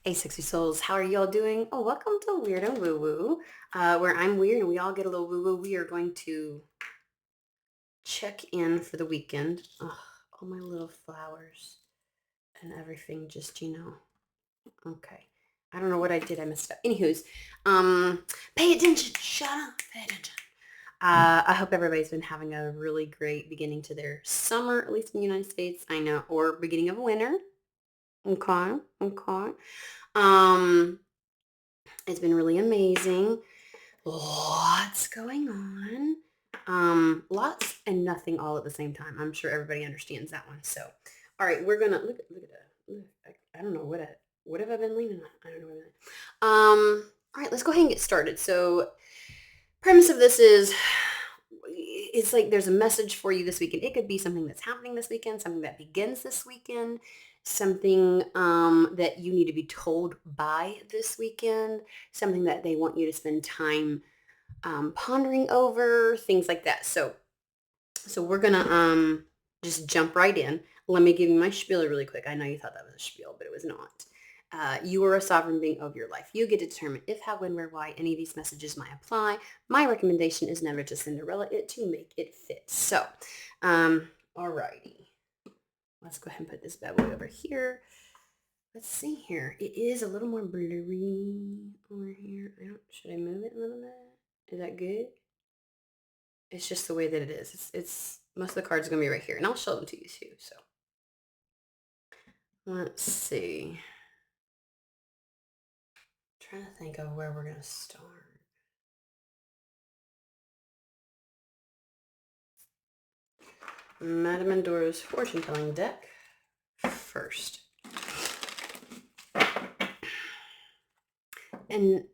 Hey, sexy souls, how are y'all doing? Oh, welcome to Weird and Woo Woo, where I'm weird and we all get a little woo woo. We are going to check in for the weekend. Ugh, all my little flowers and everything, just, okay. I don't know what I did. I messed up. Anywho's, pay attention. Shut up. Pay attention. I hope everybody's been having a really great beginning to their summer, at least in the United States. I know, or beginning of winter. Okay, okay. Um, it's been really amazing. Lots going on. Lots and nothing all at the same time. I'm sure everybody understands that one. So, all right, we're gonna look at that. Look, I don't know what have I been leaning on. I don't know. All right, let's go ahead and get started. So, premise of this is it's like there's a message for you this weekend. It could be something that's happening this weekend, something that begins this weekend, something that you need to be told by this weekend, something that they want you to spend time pondering over, things like that. So we're gonna just jump right in. Let me give you my spiel really quick. I know you thought that was a spiel, but it was not. You are a sovereign being of your life. You get to determine if, how, when, where, why any of these messages might apply. My recommendation is never to Cinderella it to make it fit. So, alrighty. Let's go ahead and put this bad boy over here. Let's see here. It is a little more blurry over here. Should I move it a little bit? Is that good? It's just the way that it is. It's most of the cards are gonna be right here, and I'll show them to you too. So let's see. Trying to think of where we're gonna start. Madame Endoro's fortune telling deck first. And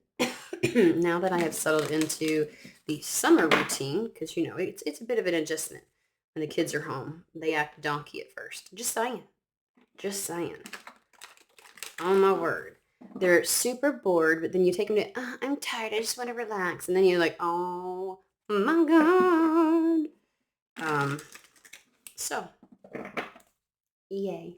now that I have settled into the summer routine, because it's a bit of an adjustment when the kids are home. They act donkey at first. Just saying. Just saying. Oh my word. They're super bored, but then you take them to, I'm tired. I just want to relax. And then you're like, oh my God. So, yay.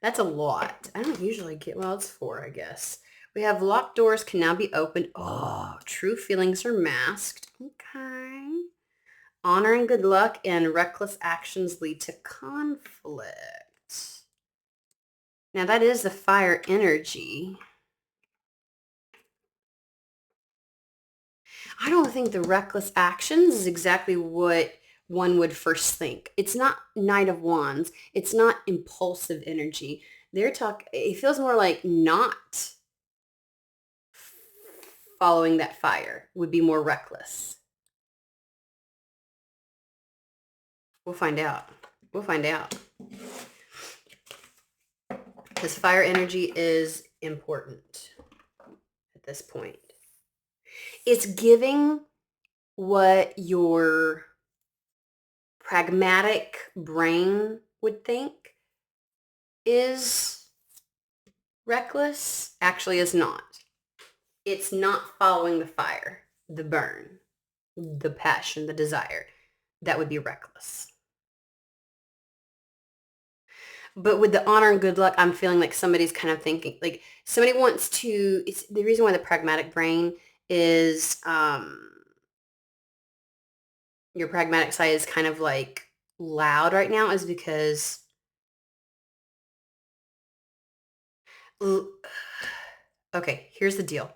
That's a lot. I don't usually get, well, it's 4, I guess. We have locked doors can now be opened. Oh, true feelings are masked. Okay. Honor and good luck and reckless actions lead to conflict. Now that is the fire energy. I don't think the reckless actions is exactly what one would first think. It's not Knight of Wands. It's not impulsive energy. It feels more like not following that fire would be more reckless. We'll find out. We'll find out. Because fire energy is important at this point. It's giving what your pragmatic brain would think is reckless, actually is not. It's not following the fire, the burn, the passion, the desire. That would be reckless. But with the honor and good luck, I'm feeling like somebody's kind of thinking, like somebody wants to, it's the reason why the pragmatic brain is, your pragmatic side is kind of like loud right now is because okay, here's the deal.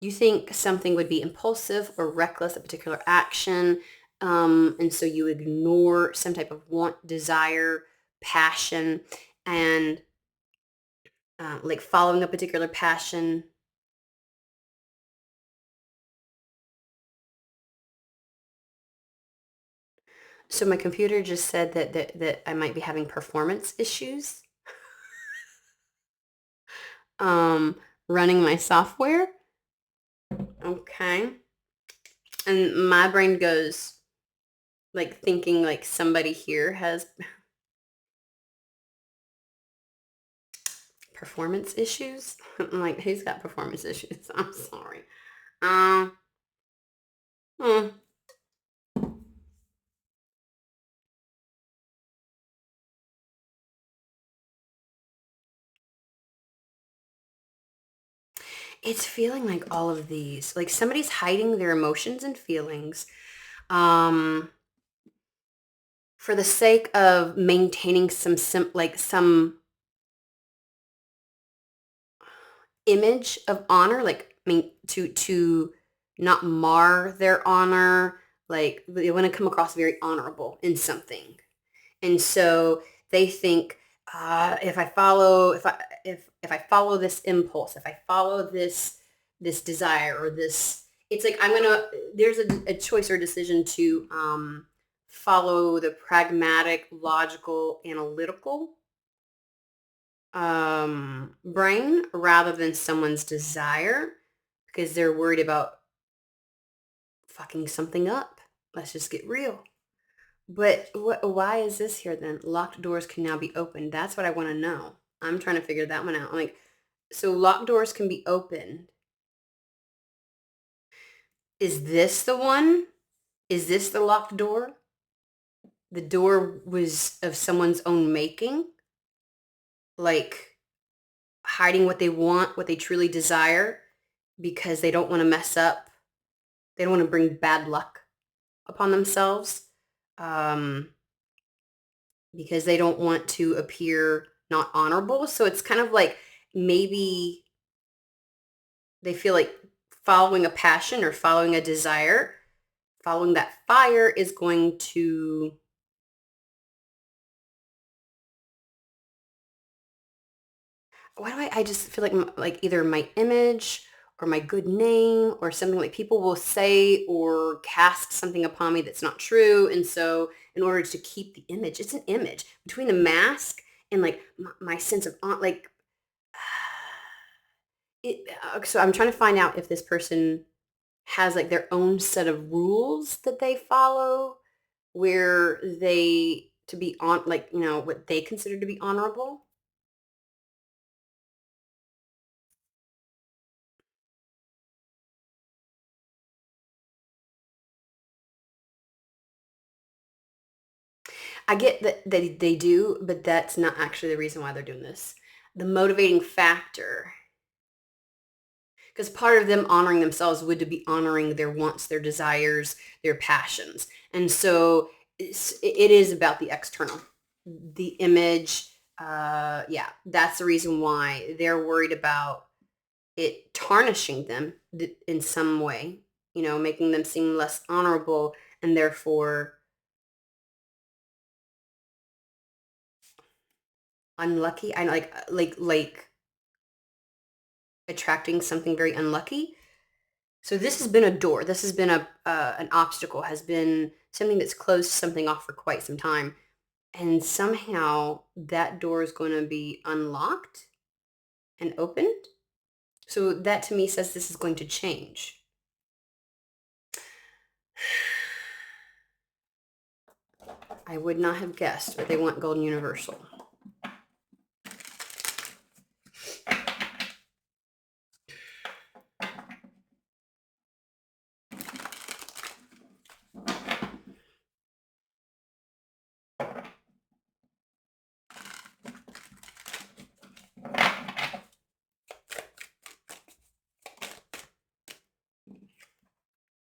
You think something would be impulsive or reckless, a particular action, and so you ignore some type of want, desire, passion, and like following a particular passion. So my computer just said that I might be having performance issues running my software. Okay. And my brain goes like thinking like somebody here has Performance issues? I'm like, who's got performance issues? I'm sorry. Um, hmm. It's feeling like all of these. Like somebody's hiding their emotions and feelings. Um, for the sake of maintaining some image of honor, like I mean to not mar their honor, like they want to come across very honorable in something. And so they think, if I follow this impulse, if I follow this desire or this, it's like there's a choice or decision to follow the pragmatic, logical, analytical brain rather than someone's desire because they're worried about fucking something up. Let's just get real. But why is this here then? Locked doors can now be opened. That's what I want to know. I'm trying to figure that one out. I'm like, so locked doors can be opened. Is this the one? Is this the locked door? The door was of someone's own making, like hiding what they want, what they truly desire, because they don't want to mess up. They don't want to bring bad luck upon themselves. Um, because they don't want to appear not honorable. So it's kind of like maybe they feel like following a passion or following a desire, following that fire is going to, why do I just feel like like either my image or my good name or something, like people will say or cast something upon me that's not true. And so in order to keep the image, it's an image between the mask and like my sense of like so I'm trying to find out if this person has like their own set of rules that they follow where they to be on like, what they consider to be honorable. I get that they do, but that's not actually the reason why they're doing this. The motivating factor, because part of them honoring themselves would to be honoring their wants, their desires, their passions. And so it is about the external, the image. Yeah, that's the reason why they're worried about it tarnishing them in some way, making them seem less honorable and therefore unlucky. I like attracting something very unlucky. So this has been a door. This has been an obstacle. Has been something that's closed something off for quite some time, and somehow that door is going to be unlocked and opened. So that to me says this is going to change. I would not have guessed, but they want golden universal.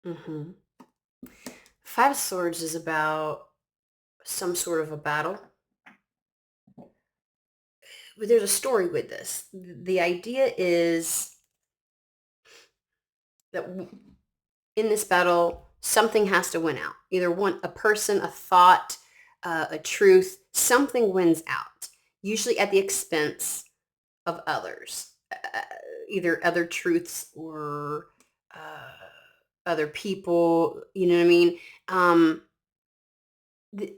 Mm-hmm. Five of Swords is about some sort of a battle. But there's a story with this. The idea is that in this battle, something has to win out. Either a person, a thought, a truth, something wins out, usually at the expense of others, either other truths or other people. You know what I mean? Um, the,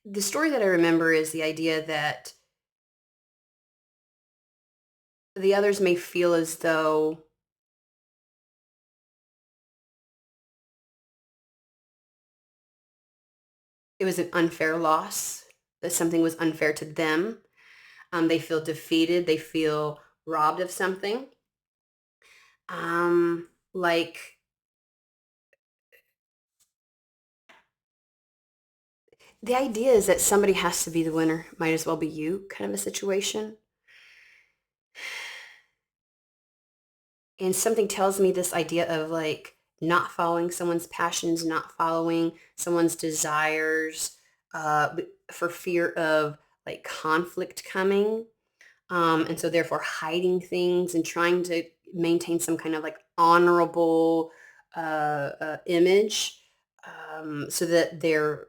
the story that I remember is the idea that the others may feel as though it was an unfair loss, that something was unfair to them. They feel defeated. They feel robbed of something. Like the idea is that somebody has to be the winner. Might as well be you, kind of a situation. And something tells me this idea of like not following someone's passions, not following someone's desires, for fear of like conflict coming. And so therefore hiding things and trying to maintain some kind of like honorable image, so that their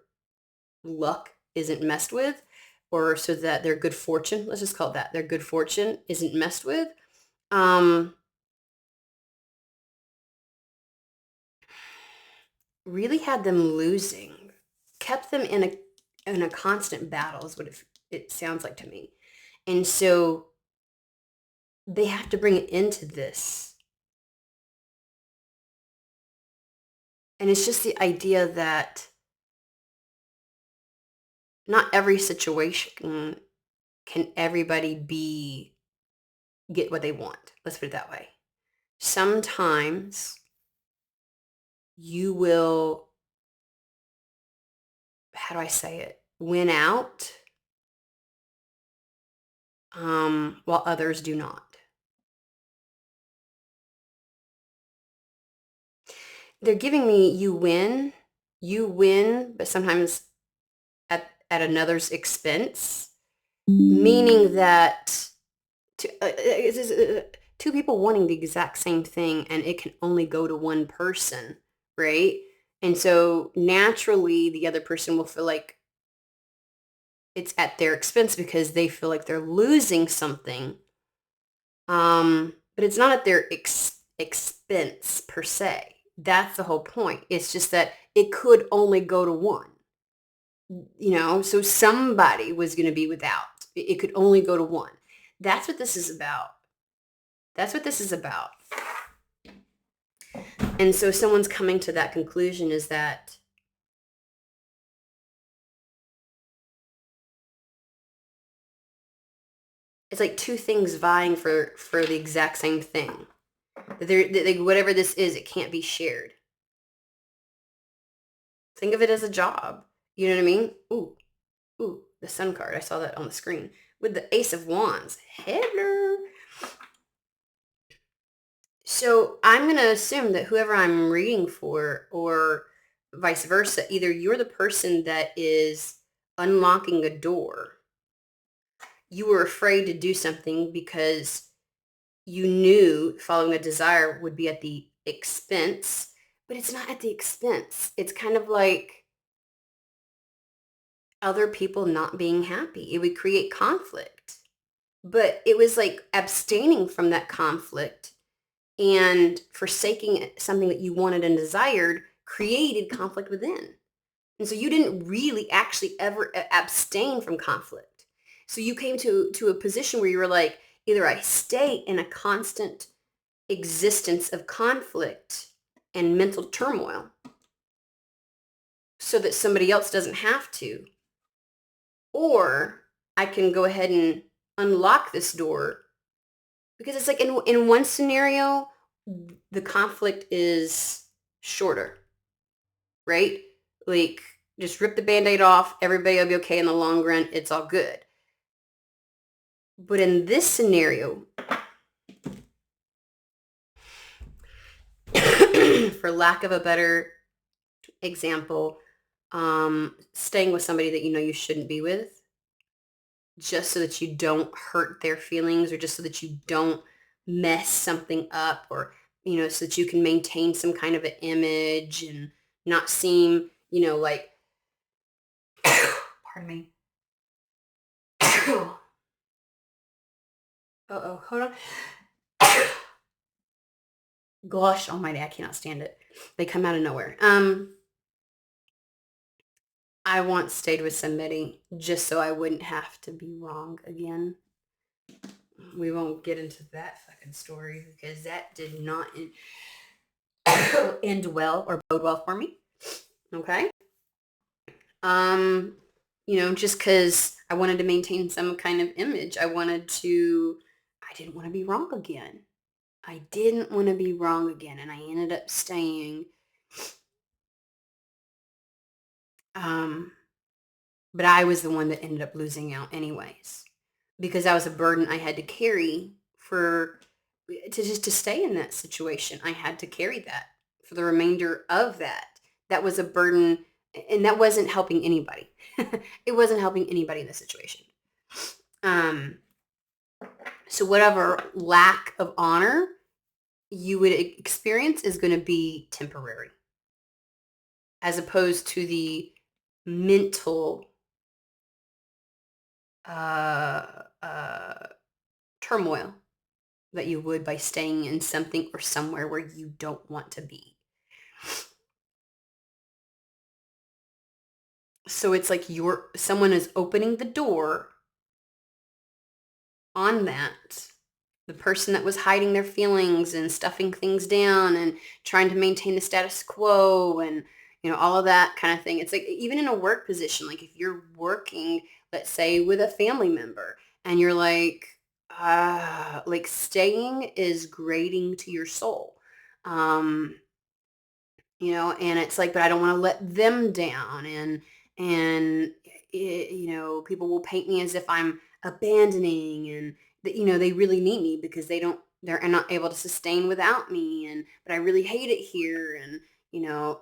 luck isn't messed with, or so that their good fortune, let's just call it that, their good fortune isn't messed with. Um, really had them losing, kept them in a constant battle is what it sounds like to me. And so they have to bring it into this. And it's just the idea that not every situation can everybody get what they want. Let's put it that way. Sometimes you will, how do I say it? Win out, while others do not. They're giving me you win, but sometimes at another's expense, meaning that two people wanting the exact same thing and it can only go to one person, right? And so naturally the other person will feel like it's at their expense because they feel like they're losing something. But it's not at their expense per se. That's the whole point. It's just that it could only go to one, so somebody was going to be without. It could only go to one. That's what this is about. That's what this is about. And so someone's coming to that conclusion is that it's like two things vying for the exact same thing. Whatever this is, it can't be shared. Think of it as a job. You know what I mean? Ooh, the sun card. I saw that on the screen with the Ace of Wands. Hello. So I'm going to assume that whoever I'm reading for, or vice versa, either you're the person that is unlocking a door. You were afraid to do something because you knew following a desire would be at the expense, but it's not at the expense. It's kind of like other people not being happy. It would create conflict, but it was like abstaining from that conflict and forsaking something that you wanted and desired created conflict within. And so you didn't really actually ever abstain from conflict. So you came to a position where you were like, either I stay in a constant existence of conflict and mental turmoil so that somebody else doesn't have to, or I can go ahead and unlock this door. Because it's like in one scenario, the conflict is shorter, right? Like just rip the Band-Aid off, everybody will be okay in the long run, it's all good. But in this scenario, for lack of a better example, staying with somebody that you know you shouldn't be with, just so that you don't hurt their feelings, or just so that you don't mess something up, or so that you can maintain some kind of an image and not seem like pardon me. Uh-oh, hold on. Gosh almighty, I cannot stand it. They come out of nowhere. I once stayed with somebody just so I wouldn't have to be wrong again. We won't get into that fucking story because that did not end well or bode well for me. Okay. Just because I wanted to maintain some kind of image. I didn't want to be wrong again. I didn't want to be wrong again. And I ended up staying. Um, but I was the one that ended up losing out anyways, because that was a burden I had to carry to stay in that situation. I had to carry that for the remainder of that. That was a burden, and that wasn't helping anybody. It wasn't helping anybody in the situation. Um, so whatever lack of honor you would experience is going to be temporary, as opposed to the mental uh, uh, turmoil that you would by staying in something or somewhere where you don't want to be. So it's like someone is opening the door on that. The person that was hiding their feelings and stuffing things down and trying to maintain the status quo and all of that kind of thing. It's like even in a work position, like if you're working, let's say with a family member, and you're like staying is grating to your soul. Um, and it's like, but I don't want to let them down. And people will paint me as if I'm abandoning, and that, they really need me because they're not able to sustain without me. But I really hate it here. And,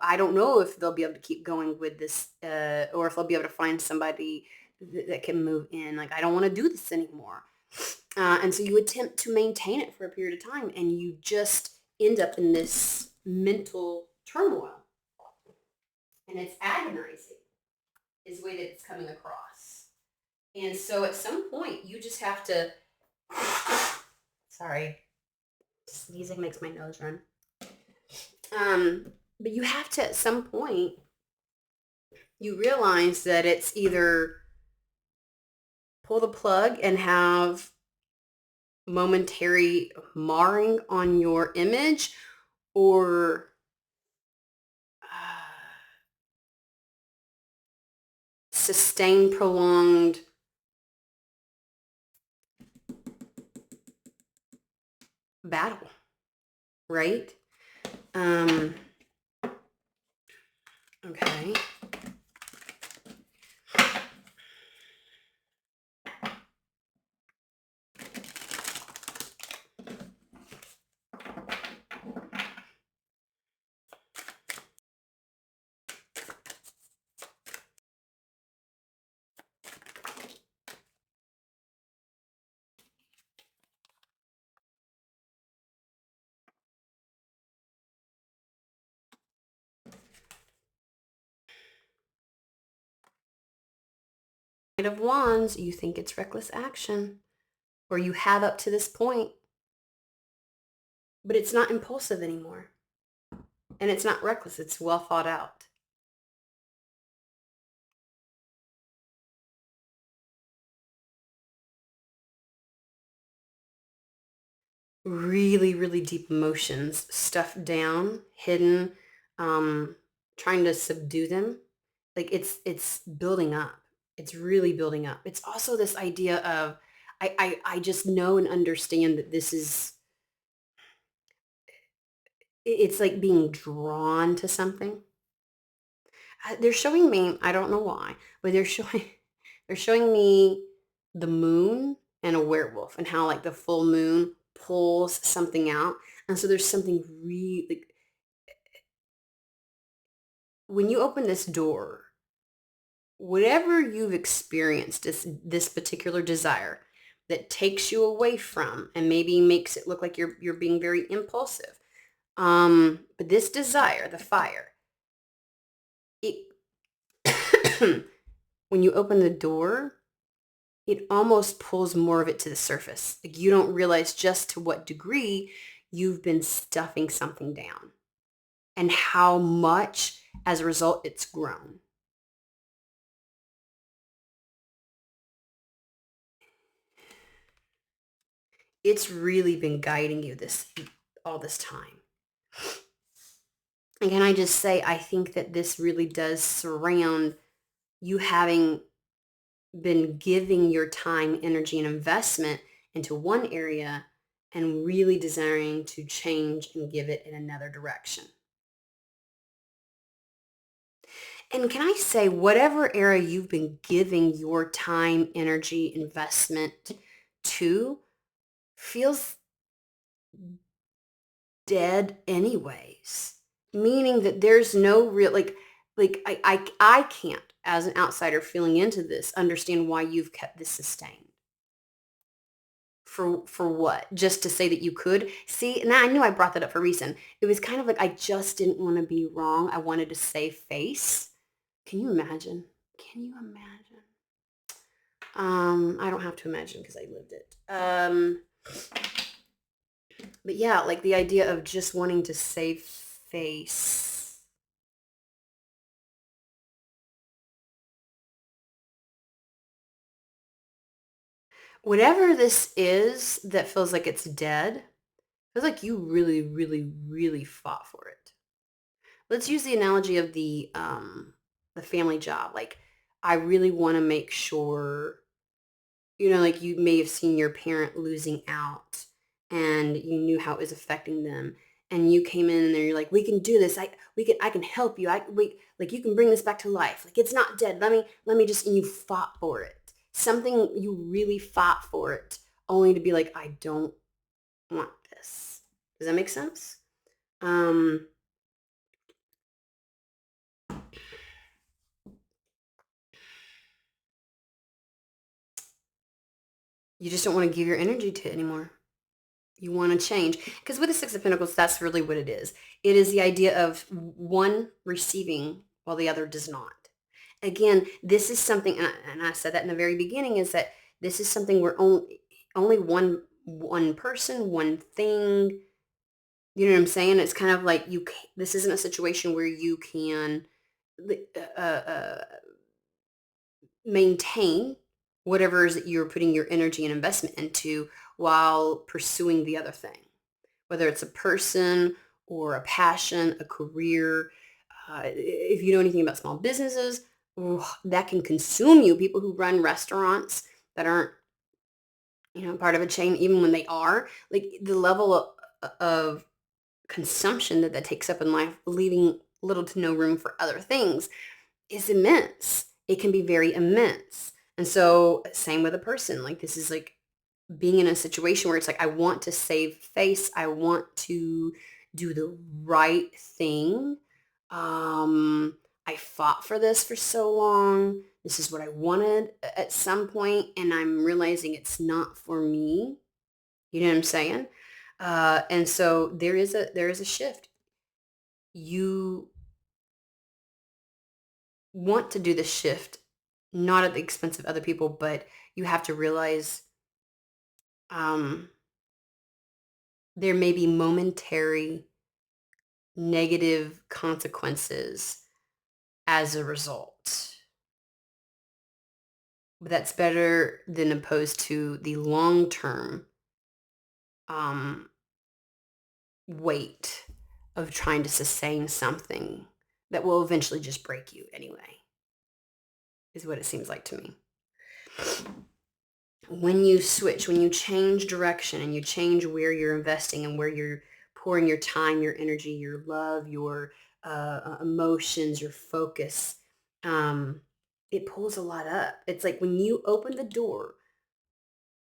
I don't know if they'll be able to keep going with this, or if they'll be able to find somebody that can move in. Like, I don't want to do this anymore. And so you attempt to maintain it for a period of time, and you just end up in this mental turmoil. And it's agonizing is the way that it's coming across. And so at some point, you just have to, sorry, sneezing makes my nose run. But you have to, at some point, you realize that it's either pull the plug and have momentary marring on your image, or sustain prolonged battle, right? Okay. Knight of Wands, you think it's reckless action, or you have up to this point, but it's not impulsive anymore. And it's not reckless, it's well thought out. Really, really deep emotions, stuffed down, hidden, trying to subdue them. Like it's building up. It's really building up. It's also this idea of I just know and understand that this is it's like being drawn to something. They're showing me, I don't know why, but they're showing me the moon and a werewolf, and how like the full moon pulls something out. And so there's something really like when you open this door, whatever you've experienced, this particular desire that takes you away from and maybe makes it look like you're being very impulsive. But this desire, the fire, it when you open the door, it almost pulls more of it to the surface. Like you don't realize just to what degree you've been stuffing something down and how much as a result it's grown. It's really been guiding you all this time. And can I just say, I think that this really does surround you having been giving your time, energy, and investment into one area and really desiring to change and give it in another direction. And can I say, whatever area you've been giving your time, energy, investment to feels dead anyways. Meaning that there's no real I can't, as an outsider feeling into this, understand why you've kept this sustained. For what? Just to say that you could? See, now I knew I brought that up for a reason. It was kind of like I just didn't want to be wrong. I wanted to save face. Can you imagine? Can you imagine? I don't have to imagine because I lived it. But yeah, like the idea of just wanting to save face. Whatever this is that feels like it's dead, feels like you really, really, really fought for it. Let's use the analogy of the family job. Like, I really want to make sure, like you may have seen your parent losing out and you knew how it was affecting them. And you came in and you're like, we can do this. I can help you. Like you can bring this back to life. Like it's not dead. Let me just, and you fought for it. Something you really fought for it only to be like, I don't want this. Does that make sense? Um, you just don't want to give your energy to it anymore. You want to change. Because with the Six of Pentacles, that's really what it is. It is the idea of one receiving while the other does not. Again, this is something, and I said that in the very beginning, is that this is something where only one person, one thing, you know what I'm saying? It's kind of like this isn't a situation where you can uh, uh, maintain whatever is that you're putting your energy and investment into while pursuing the other thing, whether it's a person or a passion, a career. If you know anything about small businesses, that can consume you. People who run restaurants that aren't, part of a chain, even when they are, like the level of consumption that takes up in life, leaving little to no room for other things, is immense. It can be very immense. And so same with a person. Like this is like being in a situation where it's like, I want to save face. I want to do the right thing. I fought for this for so long. This is what I wanted at some point, and I'm realizing it's not for me. You know what I'm saying? And so there is a shift. You want to do the shift, not at the expense of other people, but you have to realize um, there may be momentary negative consequences as a result. But that's better than opposed to the long term um, weight of trying to sustain something that will eventually just break you anyway, is what it seems like to me. When you switch, when you change direction and you change where you're investing and where you're pouring your time, your energy, your love, your emotions, your focus, um, it pulls a lot up. It's like when you open the door,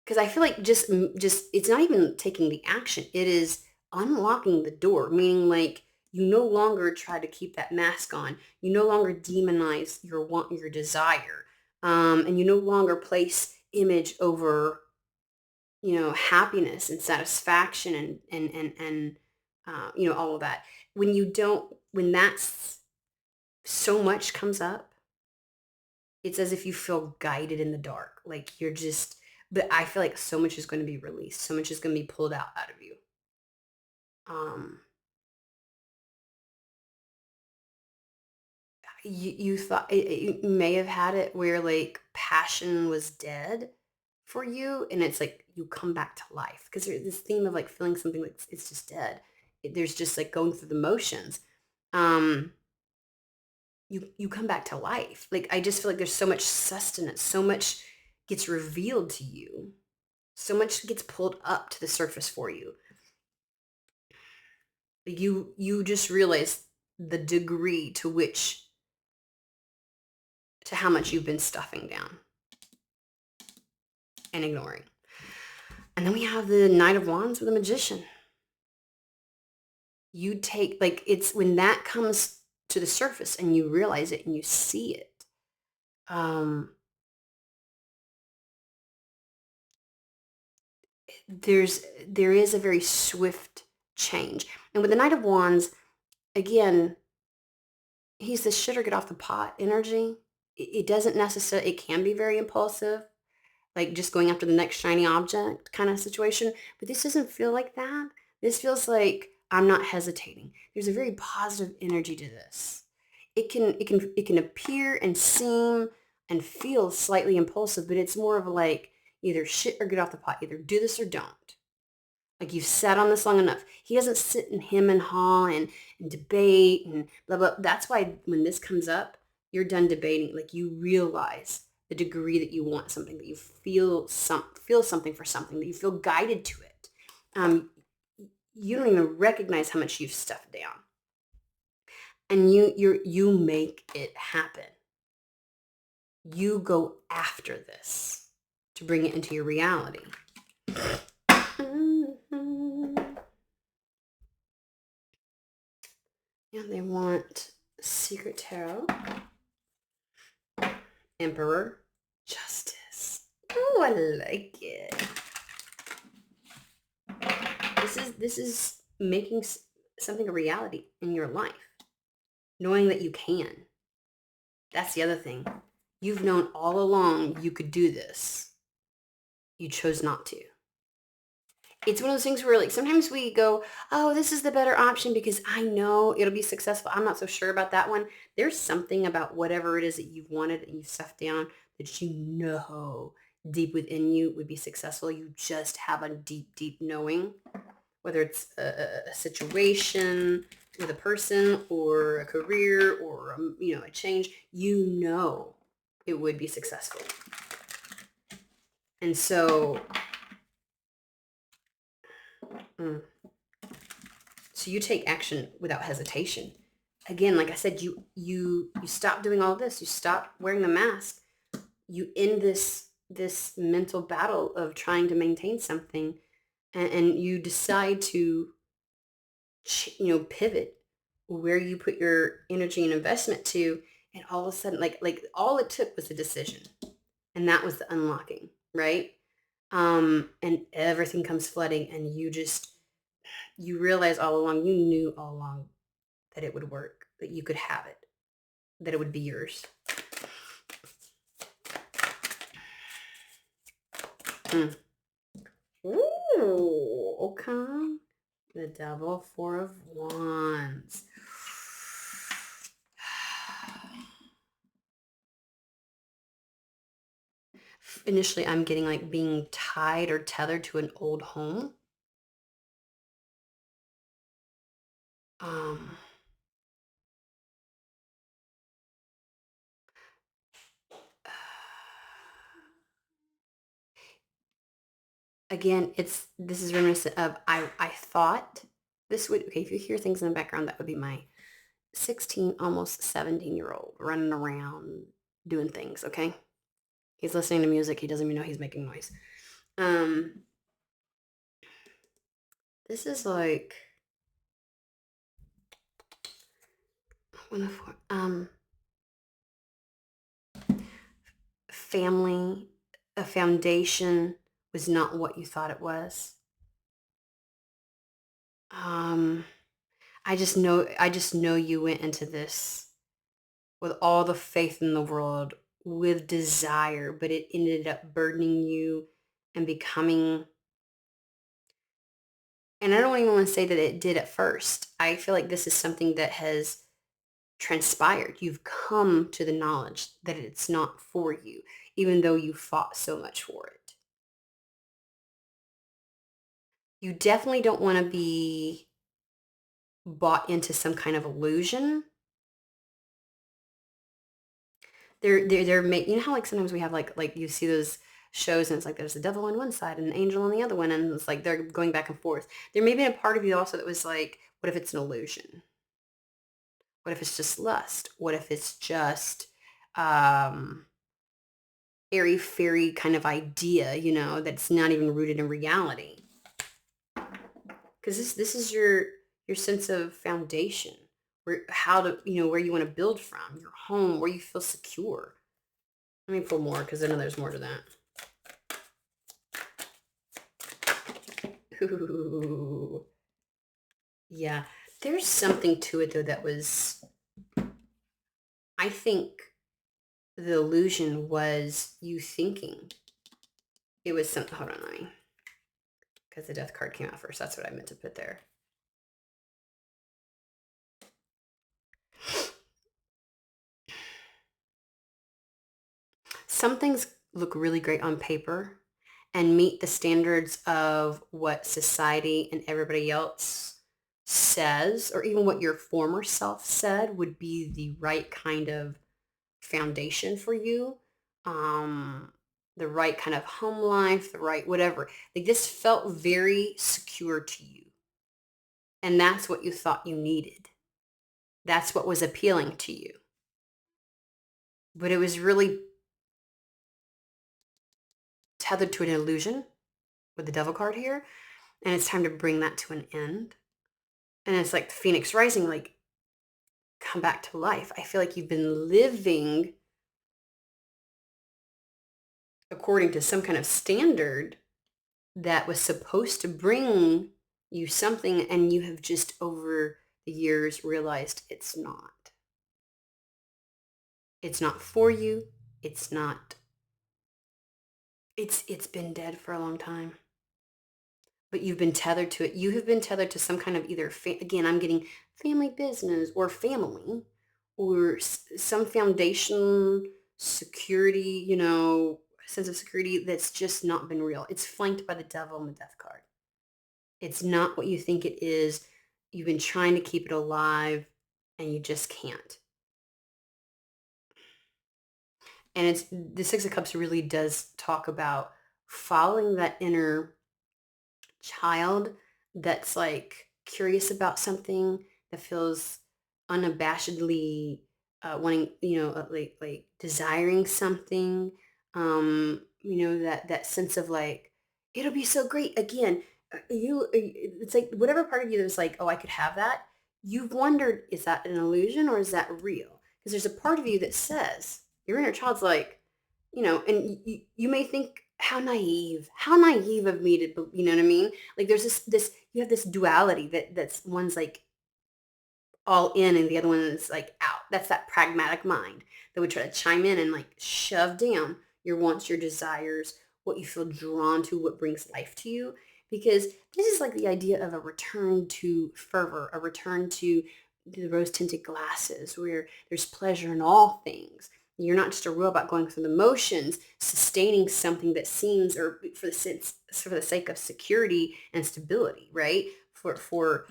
because I feel like just it's not even taking the action. It is unlocking the door, meaning like you no longer try to keep that mask on. You no longer demonize your want, your desire, and you no longer place image over happiness and satisfaction and all of that. When that's so much comes up, it's as if you feel guided in the dark. Like you're just, but I feel like so much is going to be released. So much is going to be pulled out of you. Um, you thought you may have had it where like passion was dead for you, and it's like you come back to life because there's this theme of like feeling something like it's just dead. There's just like going through the motions. Um, you come back to life. Like, I just feel like there's so much sustenance, so much gets revealed to you, so much gets pulled up to the surface for you. You just realize the degree to how much you've been stuffing down and ignoring. And then we have the Knight of Wands with a Magician. You take, like, it's when that comes to the surface and you realize it and you see it. There is a very swift change. And with the Knight of Wands, again, he's the shit or get off the pot energy. It doesn't necessarily, it can be very impulsive, like just going after the next shiny object kind of situation. But this doesn't feel like that. This feels like I'm not hesitating. There's a very positive energy to this. It can appear and seem and feel slightly impulsive, but it's more of like either shit or get off the pot. Either do this or don't. Like, you've sat on this long enough. He doesn't sit and hem and haw and debate and blah, blah. That's why when this comes up, you're done debating. Like, you realize the degree that you want something, that you feel something for something, that you feel guided to it. You don't even recognize how much you've stuffed down. And you make it happen. You go after this to bring it into your reality. Yeah, they want Secret Tarot, Emperor, Justice. Oh, I like it. This is making something a reality in your life, knowing that you can. That's the other thing. You've known all along you could do this. You chose not to. It's one of those things where, like, sometimes we go, oh, this is the better option because I know it'll be successful. I'm not so sure about that one. There's something about whatever it is that you've wanted and you've stuffed down that you know deep within you would be successful. You just have a deep, deep knowing, whether it's a situation with a person or a career or, a change, it would be successful. And so... So you take action without hesitation. Again, like I said, you stop doing all this. You stop wearing the mask. You end this mental battle of trying to maintain something, and you decide to pivot where you put your energy and investment to, and all of a sudden, like all it took was a decision, and that was the unlocking, right? And everything comes flooding, and you realize all along, you knew all along that it would work, that you could have it, that it would be yours. Ooh, okay. The Devil, Four of Wands. Initially, I'm getting like being tied or tethered to an old home. Again, this is reminiscent of I thought this would, okay, if you hear things in the background, that would be my 16, almost 17-year-old running around doing things, okay? He's listening to music. He doesn't even know he's making noise. This is like family, a foundation was not what you thought it was. I just know you went into this with all the faith in the world, with desire, but it ended up burdening you and becoming, and I don't even want to say that it did at first. I feel like this is something that has transpired. You've come to the knowledge that it's not for you, even though you fought so much for it. You definitely don't want to be bought into some kind of illusion. they're you know how like sometimes we have like you see those shows and it's like there's the devil on one side and an angel on the other one and it's like they're going back and forth. There may be a part of you also that was like, what if it's an illusion? What if it's just lust? What if it's just um airy fairy kind of idea, that's not even rooted in reality? Because this is your sense of foundation, where how to where you want to build from, your home, where you feel secure. Let me pull more because I know there's more to that. Ooh. Yeah, there's something to it though that was, I think the illusion was you thinking it was something. Hold on, let me, because the death card came out first. That's what I meant to put there. Some things look really great on paper and meet the standards of what society and everybody else says, or even what your former self said would be the right kind of foundation for you. The right kind of home life, the right whatever. Like this felt very secure to you. And that's what you thought you needed. That's what was appealing to you. But it was really tethered to an illusion with the devil card here. And it's time to bring that to an end. And it's like the phoenix rising, like come back to life. I feel like you've been living according to some kind of standard that was supposed to bring you something, and you have just over the years realized it's not. It's not for you. It's not. It's been dead for a long time. But you've been tethered to it. You have been tethered to some kind of either, again, I'm getting family business or family or some foundation, security, sense of security that's just not been real. It's flanked by the devil and the death card. It's not what you think it is. You've been trying to keep it alive and you just can't. And it's the Six of Cups really does talk about following that inner child that's like curious about something, that feels unabashedly wanting, like desiring something. That sense of like, it'll be so great. Again, it's like whatever part of you that's like, oh, I could have that. You've wondered, is that an illusion or is that real? Because there's a part of you that says, your inner child's like, and you may think, how naive of me to, you know what I mean? Like there's this, you have this duality that's one's like all in and the other one is like out. That's that pragmatic mind that would try to chime in and like shove down your wants, your desires, what you feel drawn to, what brings life to you. Because this is like the idea of a return to fervor, a return to the rose tinted glasses where there's pleasure in all things. You're not just a robot going through the motions, sustaining something that seems, or for the sake of security and stability, right? For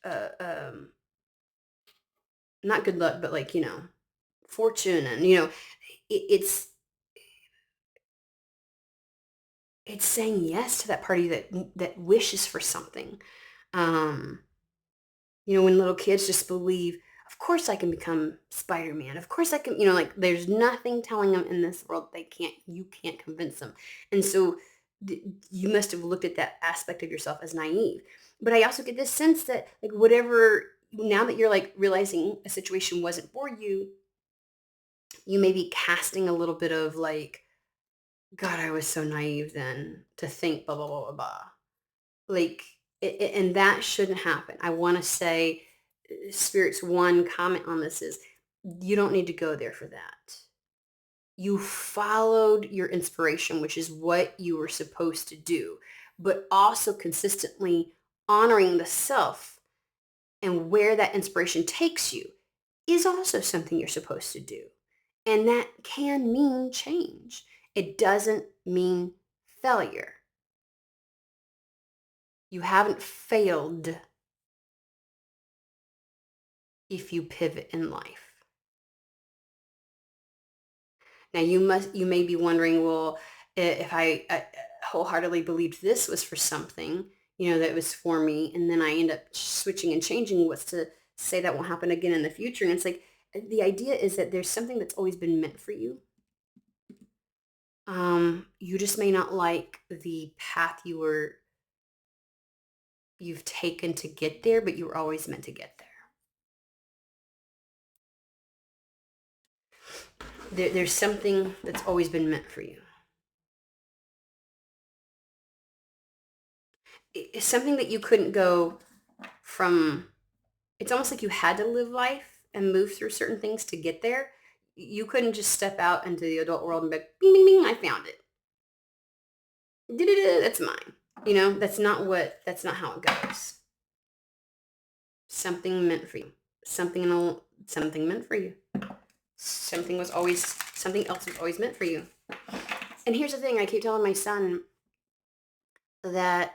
uh, um, not good luck, but like, fortune, and it's saying yes to that party that wishes for something. Um, when little kids just believe, of course I can become Spider-Man. Of course I can, like there's nothing telling them in this world you can't convince them. And so you must have looked at that aspect of yourself as naive. But I also get this sense that like whatever, now that you're like realizing a situation wasn't for you, you may be casting a little bit of like, God, I was so naive then to think blah, blah, blah, blah, blah. Like, and that shouldn't happen. I want to say, Spirit's one comment on this is, you don't need to go there for that. You followed your inspiration, which is what you were supposed to do, but also consistently honoring the self and where that inspiration takes you is also something you're supposed to do. And that can mean change. It doesn't mean failure. You haven't failed if you pivot in life. Now you may be wondering, well, if I wholeheartedly believed this was for something, that was for me, and then I end up switching and changing, what's to say that won't happen again in the future? And it's like the idea is that there's something that's always been meant for you. You just may not like the path you've taken to get there, but you were always meant to get there. There's something that's always been meant for you. It's something that you couldn't go from. It's almost like you had to live life and move through certain things to get there. You couldn't just step out into the adult world and be like, bing, bing, bing, I found it. Da-da-da, that's mine. That's not how it goes. Something meant for you. Something meant for you. Something else was always meant for you. And here's the thing, I keep telling my son that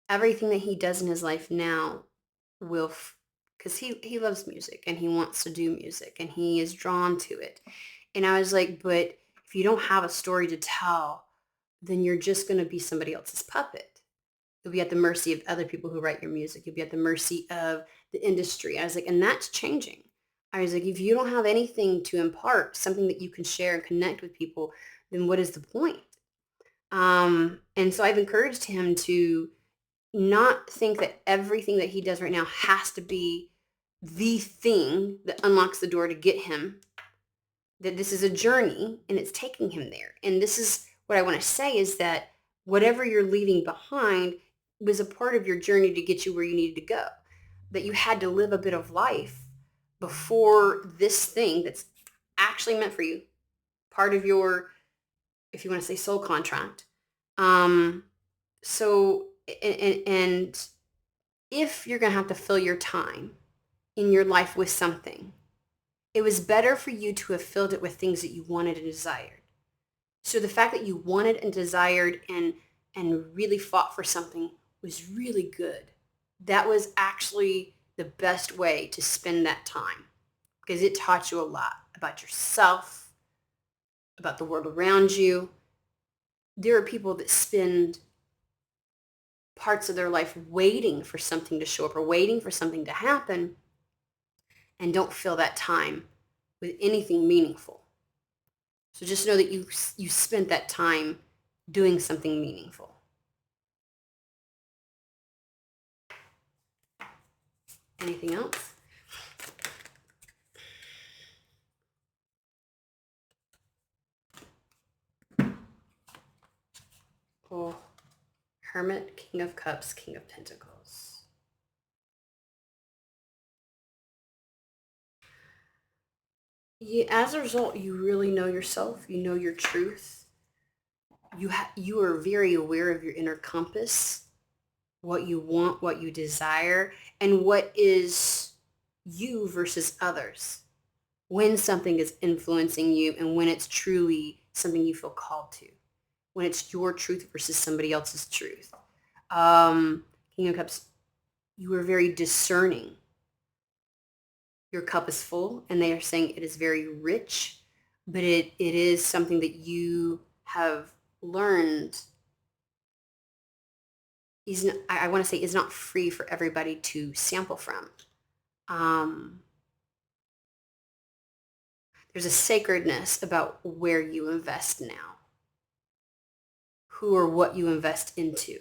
everything that he does in his life now will, because he loves music and he wants to do music and he is drawn to it. And I was like, but if you don't have a story to tell, then you're just going to be somebody else's puppet. You'll be at the mercy of other people who write your music. You'll be at the mercy of the industry. I was like, and that's changing. I was like, if you don't have anything to impart, something that you can share and connect with people, then what is the point? And so I've encouraged him to not think that everything that he does right now has to be the thing that unlocks the door to get him, that this is a journey and it's taking him there. And this is what I want to say is that whatever you're leaving behind was a part of your journey to get you where you needed to go, that you had to live a bit of life before this thing that's actually meant for you, part of your, if you want to say, soul contract. So, and if you're going to have to fill your time in your life with something, it was better for you to have filled it with things that you wanted and desired. So the fact that you wanted and desired and really fought for something was really good. That was actually the best way to spend that time, because it taught you a lot about yourself, about the world around you. There are people that spend parts of their life waiting for something to show up or waiting for something to happen and don't fill that time with anything meaningful. So just know that you spent that time doing something meaningful. Anything else? Oh, Hermit, King of Cups, King of Pentacles. As a result, you really know yourself. You know your truth. You are very aware of your inner compass, what you want, what you desire, and what is you versus others. When something is influencing you and when it's truly something you feel called to. When it's your truth versus somebody else's truth. King of Cups, you are very discerning. Your cup is full, and they are saying it is very rich, but it is something that you have learned I want to say is not free for everybody to sample from. There's a sacredness about where you invest now, who or what you invest into.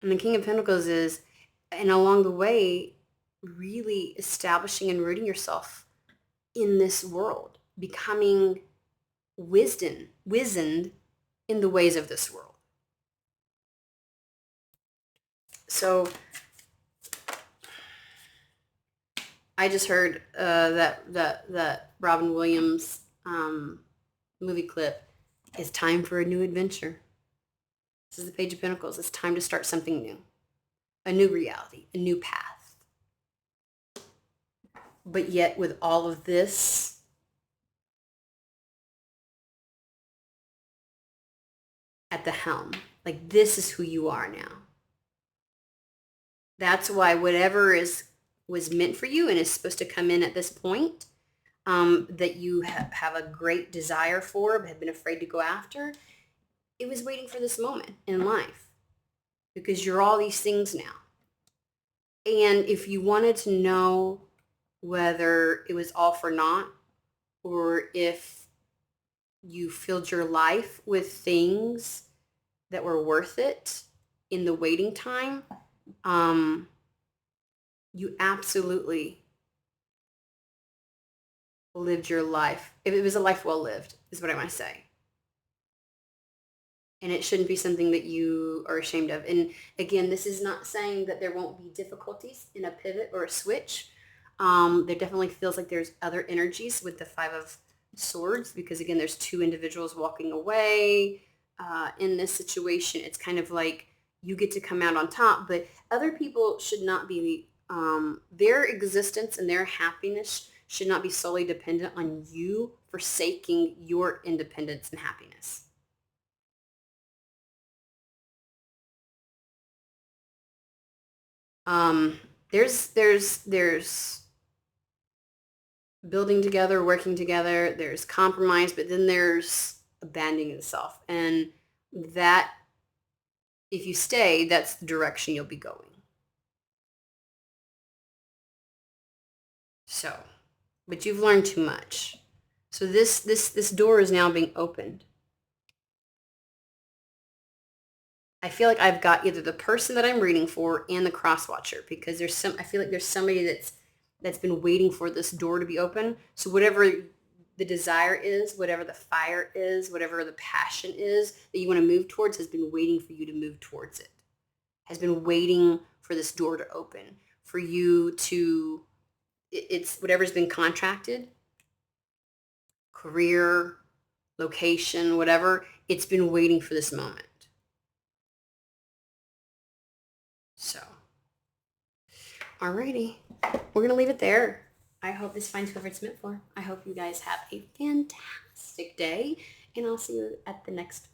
And the King of Pentacles is, and along the way, really establishing and rooting yourself in this world, becoming wizened in the ways of this world. So I just heard that Robin Williams movie clip is time for a new adventure. This is the Page of Pentacles. It's time to start something new, a new reality, a new path. But yet with all of this, at the helm, like this is who you are now. That's why whatever was meant for you and is supposed to come in at this point, that you have a great desire for, but have been afraid to go after, it was waiting for this moment in life because you're all these things now. And if you wanted to know whether it was all for naught or if you filled your life with things that were worth it in the waiting time, you absolutely lived your life. It was a life well lived, is what I want to say. And it shouldn't be something that you are ashamed of. And again, this is not saying that there won't be difficulties in a pivot or a switch. There definitely feels like there's other energies with the Five of Swords because, again, there's two individuals walking away. In this situation, it's kind of like you get to come out on top, but other people should not be, their existence and their happiness should not be solely dependent on you forsaking your independence and happiness. There's building together, working together, there's compromise, but then there's abandoning the self. And that, if you stay, that's the direction you'll be going. So, but you've learned too much. So this door is now being opened. I feel like I've got either the person that I'm reading for and the cross watcher because I feel like there's somebody that's been waiting for this door to be open. So whatever the desire is, whatever the fire is, whatever the passion is that you want to move towards has been waiting for you to move towards it. Has been waiting for this door to open, for you to, it's whatever's been contracted, career, location, whatever, it's been waiting for this moment. So, alrighty, we're gonna leave it there. I hope this finds whoever it's meant for. I hope you guys have a fantastic day, and I'll see you at the next